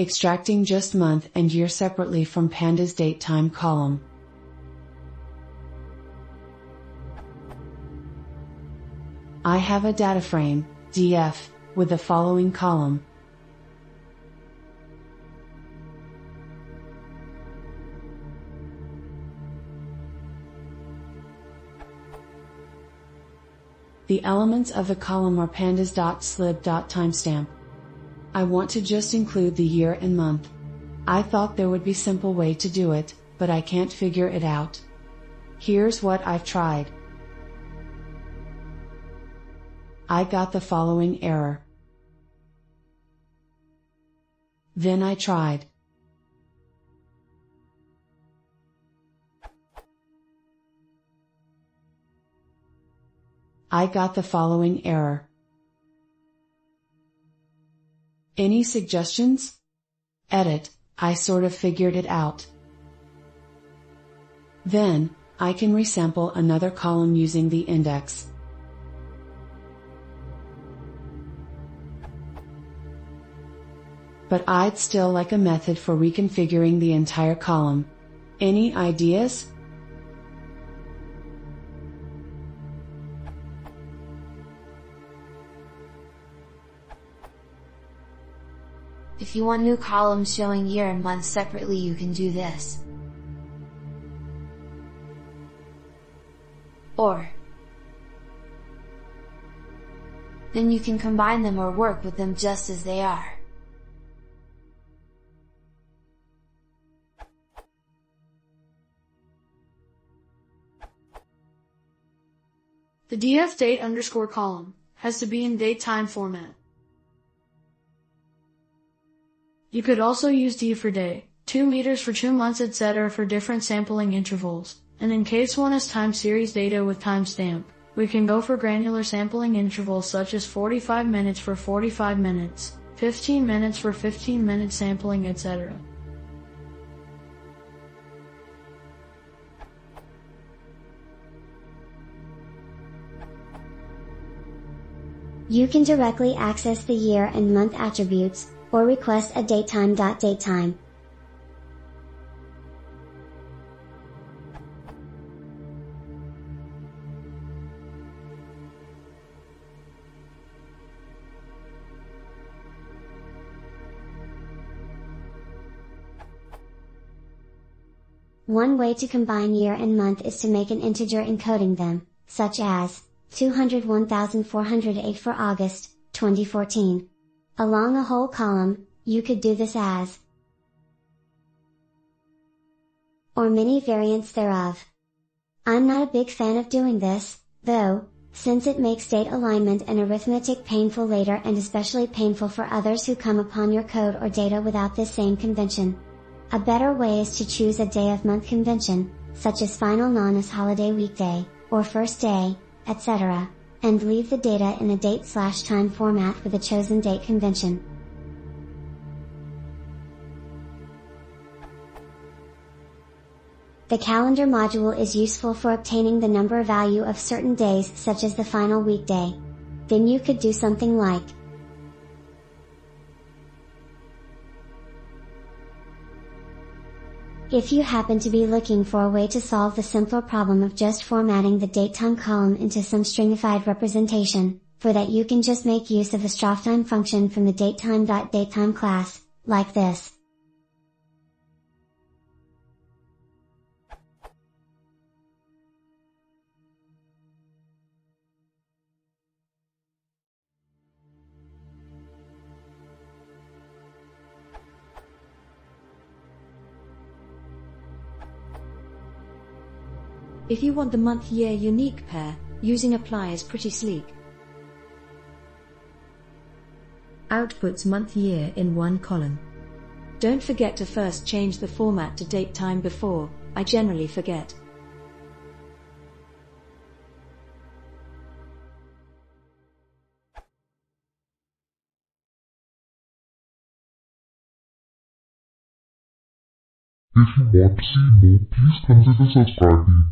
Extracting just month and year separately from Pandas Datetime column. I have a data frame, DF, with the following column. The elements of the column are pandas.slib.timestamp. I want to just include the year and month. I thought there would be simple way to do it, but I can't figure it out. Here's what I've tried. I got the following error. Then I tried. I got the following error. Any suggestions? Edit, I sort of figured it out. Then, I can resample another column using the index. But I'd still like a method for reconfiguring the entire column. Any ideas? If you want new columns showing year and month separately, you can do this. Or then you can combine them or work with them just as they are. The df date underscore column has to be in datetime format. You could also use D for day, 2 meters for 2 months, etc. for different sampling intervals, and in case one is time series data with timestamp, we can go for granular sampling intervals such as 45 minutes for 45 minutes, 15 minutes for 15 minute sampling, etc. You can directly access the year and month attributes, or request a datetime.datetime. One way to combine year and month is to make an integer encoding them, such as 201,408 for August, 2014. Along a whole column, you could do this as or many variants thereof. I'm not a big fan of doing this, though, since it makes date alignment and arithmetic painful later and especially painful for others who come upon your code or data without this same convention. A better way is to choose a day of month convention, such as final non-as holiday weekday, or first day, etc., and leave the data in the date/time format with the chosen date convention. The calendar module is useful for obtaining the number value of certain days such as the final weekday. Then you could do something like if you happen to be looking for a way to solve the simpler problem of just formatting the datetime column into some stringified representation, for that you can just make use of the strophtime function from the datetime.datetime class, like this. If you want the month-year unique pair, using apply is pretty sleek. Outputs month-year in one column. Don't forget to first change the format to datetime before, I generally forget. If you want to see more, please consider subscribing.